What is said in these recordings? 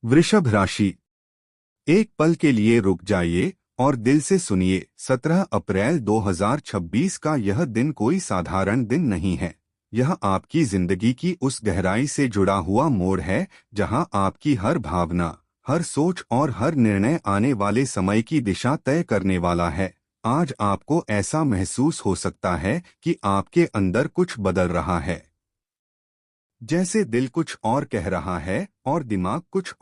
वृषभ राशि। एक पल के लिए रुक जाइए और दिल से सुनिए। 17 अप्रैल 2026 का यह दिन कोई साधारण दिन नहीं है। यह आपकी जिंदगी की उस गहराई से जुड़ा हुआ मोड़ है जहां आपकी हर भावना, हर सोच और हर निर्णय आने वाले समय की दिशा तय करने वाला है। आज आपको ऐसा महसूस हो सकता है कि आपके अंदर कुछ बदल रहा है, जैसे दिल कुछ और कह रहा है और दिमाग कुछ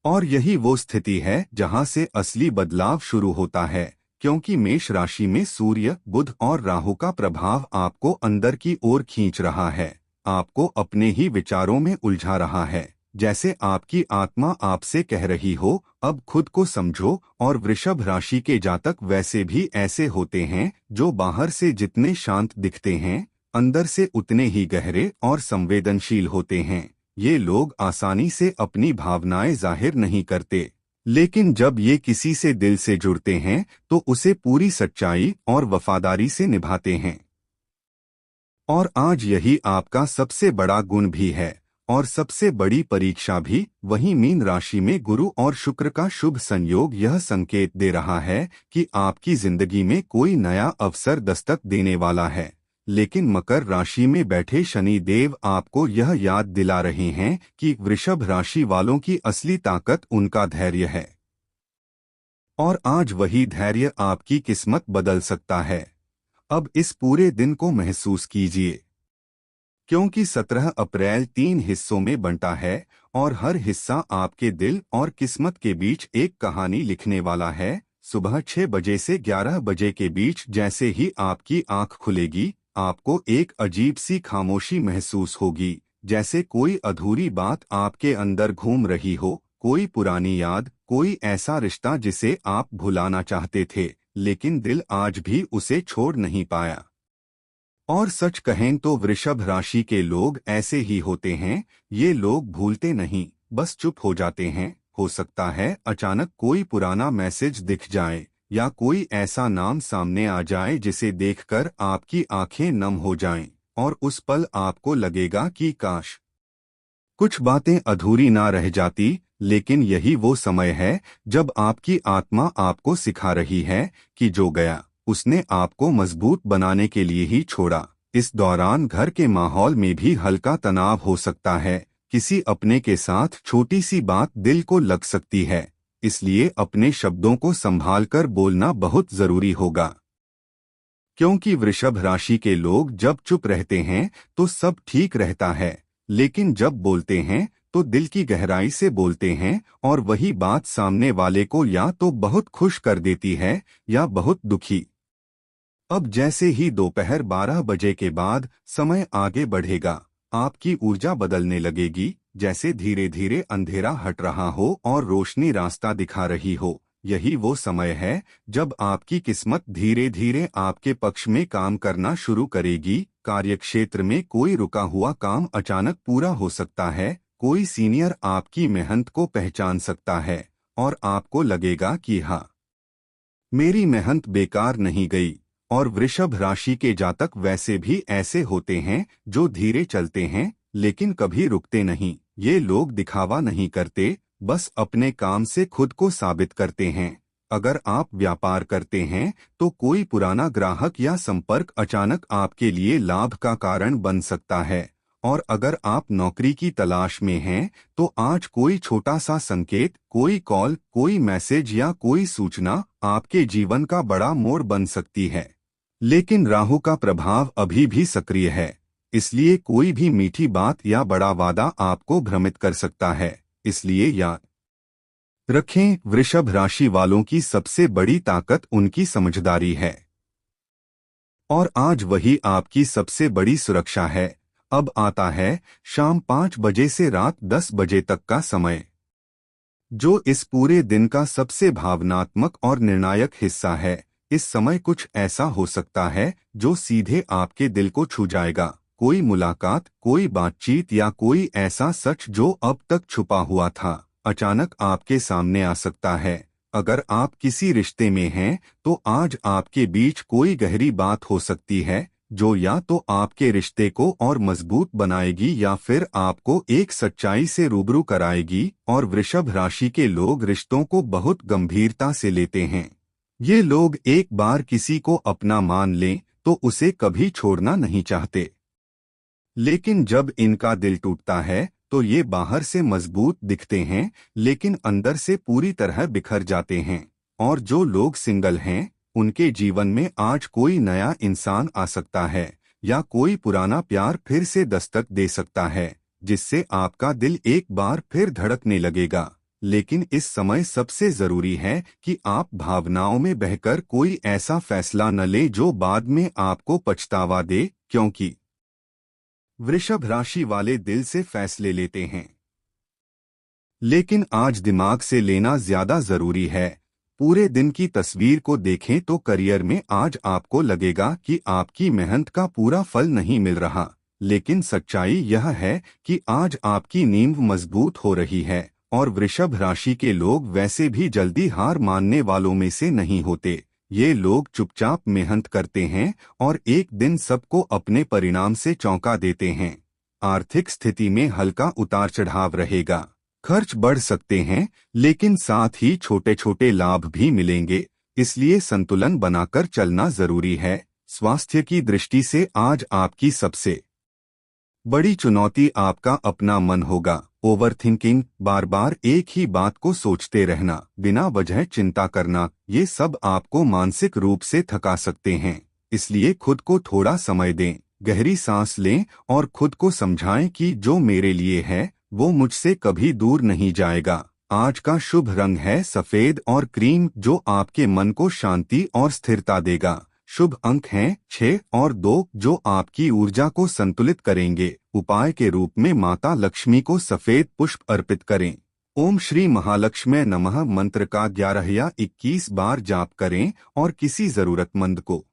और यही वो स्थिति है जहां से असली बदलाव शुरू होता है, क्योंकि मेष राशि में सूर्य, बुध और राहु का प्रभाव आपको अंदर की ओर खींच रहा है, आपको अपने ही विचारों में उलझा रहा है। जैसे आपकी आत्मा आपसे कह रही हो, अब खुद को समझो। और वृषभ राशि के जातक वैसे भी ऐसे होते हैं जो बाहर से जितने शांत दिखते हैं, अंदर से उतने ही गहरे और संवेदनशील होते हैं। ये लोग आसानी से अपनी भावनाएं जाहिर नहीं करते, लेकिन जब ये किसी से दिल से जुड़ते हैं तो उसे पूरी सच्चाई और वफादारी से निभाते हैं। और आज यही आपका सबसे बड़ा गुण भी है और सबसे बड़ी परीक्षा भी। वहीं मीन राशि में गुरु और शुक्र का शुभ संयोग यह संकेत दे रहा है कि आपकी जिंदगी में कोई नया अवसर दस्तक देने वाला है। लेकिन मकर राशि में बैठे शनि देव आपको यह याद दिला रहे हैं कि वृषभ राशि वालों की असली ताकत उनका धैर्य है, और आज वही धैर्य आपकी किस्मत बदल सकता है। अब इस पूरे दिन को महसूस कीजिए, क्योंकि 17 अप्रैल 3 हिस्सों में बंटा है और हर हिस्सा आपके दिल और किस्मत के बीच एक कहानी लिखने वाला है। सुबह 6 बजे से 11 बजे के बीच जैसे ही आपकी आंख खुलेगी, आपको एक अजीब सी खामोशी महसूस होगी, जैसे कोई अधूरी बात आपके अंदर घूम रही हो, कोई पुरानी याद, कोई ऐसा रिश्ता जिसे आप भुलाना चाहते थे लेकिन दिल आज भी उसे छोड़ नहीं पाया। और सच कहें तो वृषभ राशि के लोग ऐसे ही होते हैं। ये लोग भूलते नहीं, बस चुप हो जाते हैं। हो सकता है अचानक कोई पुराना मैसेज दिख जाए या कोई ऐसा नाम सामने आ जाए जिसे देखकर आपकी आंखें नम हो जाएं, और उस पल आपको लगेगा कि काश कुछ बातें अधूरी ना रह जाती। लेकिन यही वो समय है जब आपकी आत्मा आपको सिखा रही है कि जो गया उसने आपको मजबूत बनाने के लिए ही छोड़ा। इस दौरान घर के माहौल में भी हल्का तनाव हो सकता है, किसी अपने के साथ छोटी सी बात दिल को लग सकती है। इसलिए अपने शब्दों को संभाल कर बोलना बहुत जरूरी होगा, क्योंकि वृषभ राशि के लोग जब चुप रहते हैं तो सब ठीक रहता है, लेकिन जब बोलते हैं तो दिल की गहराई से बोलते हैं, और वही बात सामने वाले को या तो बहुत खुश कर देती है या बहुत दुखी। अब जैसे ही दोपहर 12 बजे के बाद समय आगे बढ़ेगा, आपकी ऊर्जा बदलने लगेगी, जैसे धीरे धीरे अंधेरा हट रहा हो और रोशनी रास्ता दिखा रही हो। यही वो समय है जब आपकी किस्मत धीरे धीरे आपके पक्ष में काम करना शुरू करेगी। कार्यक्षेत्र में कोई रुका हुआ काम अचानक पूरा हो सकता है, कोई सीनियर आपकी मेहनत को पहचान सकता है और आपको लगेगा कि हाँ, मेरी मेहनत बेकार नहीं गई। और वृषभ राशि के जातक वैसे भी ऐसे होते हैं जो धीरे चलते हैं लेकिन कभी रुकते नहीं। ये लोग दिखावा नहीं करते, बस अपने काम से खुद को साबित करते हैं। अगर आप व्यापार करते हैं तो कोई पुराना ग्राहक या संपर्क अचानक आपके लिए लाभ का कारण बन सकता है, और अगर आप नौकरी की तलाश में हैं तो आज कोई छोटा सा संकेत, कोई कॉल, कोई मैसेज या कोई सूचना आपके जीवन का बड़ा मोड़ बन सकती है। लेकिन राहु का प्रभाव अभी भी सक्रिय है, इसलिए कोई भी मीठी बात या बड़ा वादा आपको भ्रमित कर सकता है। इसलिए याद रखें, वृषभ राशि वालों की सबसे बड़ी ताकत उनकी समझदारी है, और आज वही आपकी सबसे बड़ी सुरक्षा है। अब आता है शाम 5 बजे से रात 10 बजे तक का समय, जो इस पूरे दिन का सबसे भावनात्मक और निर्णायक हिस्सा है। इस समय कुछ ऐसा हो सकता है जो सीधे आपके दिल को छू जाएगा। कोई मुलाकात, कोई बातचीत या कोई ऐसा सच जो अब तक छुपा हुआ था, अचानक आपके सामने आ सकता है। अगर आप किसी रिश्ते में हैं तो आज आपके बीच कोई गहरी बात हो सकती है, जो या तो आपके रिश्ते को और मजबूत बनाएगी या फिर आपको एक सच्चाई से रूबरू कराएगी। और वृषभ राशि के लोग रिश्तों को बहुत गंभीरता से लेते हैं। ये लोग एक बार किसी को अपना मान लें तो उसे कभी छोड़ना नहीं चाहते। लेकिन जब इनका दिल टूटता है तो ये बाहर से मजबूत दिखते हैं लेकिन अंदर से पूरी तरह बिखर जाते हैं। और जो लोग सिंगल हैं उनके जीवन में आज कोई नया इंसान आ सकता है या कोई पुराना प्यार फिर से दस्तक दे सकता है जिससे आपका दिल एक बार फिर धड़कने लगेगा। लेकिन इस समय सबसे जरूरी है कि आप भावनाओं में बहकर कोई ऐसा फैसला न लें जो बाद में आपको पछतावा दे, क्योंकि वृषभ राशि वाले दिल से फैसले लेते हैं लेकिन आज दिमाग से लेना ज्यादा जरूरी है। पूरे दिन की तस्वीर को देखें तो करियर में आज आपको लगेगा कि आपकी मेहनत का पूरा फल नहीं मिल रहा, लेकिन सच्चाई यह है कि आज आपकी नींव मजबूत हो रही है। और वृषभ राशि के लोग वैसे भी जल्दी हार मानने वालों में से नहीं होते। ये लोग चुपचाप मेहनत करते हैं और एक दिन सबको अपने परिणाम से चौंका देते हैं। आर्थिक स्थिति में हल्का उतार चढ़ाव रहेगा, खर्च बढ़ सकते हैं लेकिन साथ ही छोटे छोटे लाभ भी मिलेंगे, इसलिए संतुलन बनाकर चलना जरूरी है। स्वास्थ्य की दृष्टि से आज आपकी सबसे बड़ी चुनौती आपका अपना मन होगा। ओवरथिंकिंग, बार बार एक ही बात को सोचते रहना, बिना वजह चिंता करना, ये सब आपको मानसिक रूप से थका सकते हैं। इसलिए खुद को थोड़ा समय दें, गहरी सांस लें और खुद को समझाएं कि जो मेरे लिए है वो मुझसे कभी दूर नहीं जाएगा। आज का शुभ रंग है सफेद और क्रीम, जो आपके मन को शांति और स्थिरता देगा। शुभ अंक हैं 6 और 2, जो आपकी ऊर्जा को संतुलित करेंगे। उपाय के रूप में माता लक्ष्मी को सफेद पुष्प अर्पित करें। ओम श्री महालक्ष्मी नमः मंत्र का 11 या 21 बार जाप करें और किसी जरूरतमंद को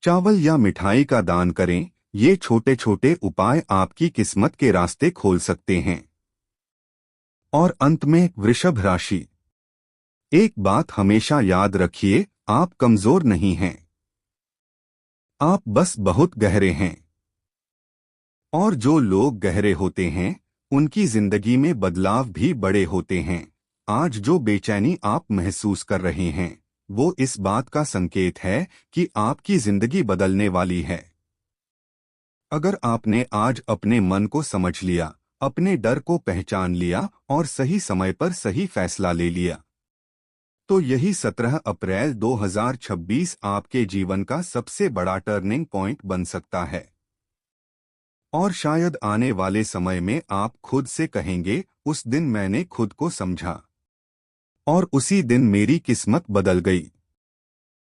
चावल या मिठाई का दान करें। ये छोटे छोटे उपाय आपकी किस्मत के रास्ते खोल सकते हैं। और अंत में वृषभ राशि, एक बात हमेशा याद रखिए, आप कमजोर नहीं हैं, आप बस बहुत गहरे हैं। और जो लोग गहरे होते हैं उनकी जिंदगी में बदलाव भी बड़े होते हैं। आज जो बेचैनी आप महसूस कर रहे हैं वो इस बात का संकेत है कि आपकी जिंदगी बदलने वाली है। अगर आपने आज अपने मन को समझ लिया, अपने डर को पहचान लिया और सही समय पर सही फैसला ले लिया, तो यही 17 अप्रैल 2026 आपके जीवन का सबसे बड़ा टर्निंग पॉइंट बन सकता है। और शायद आने वाले समय में आप खुद से कहेंगे, उस दिन मैंने खुद को समझा और उसी दिन मेरी किस्मत बदल गई।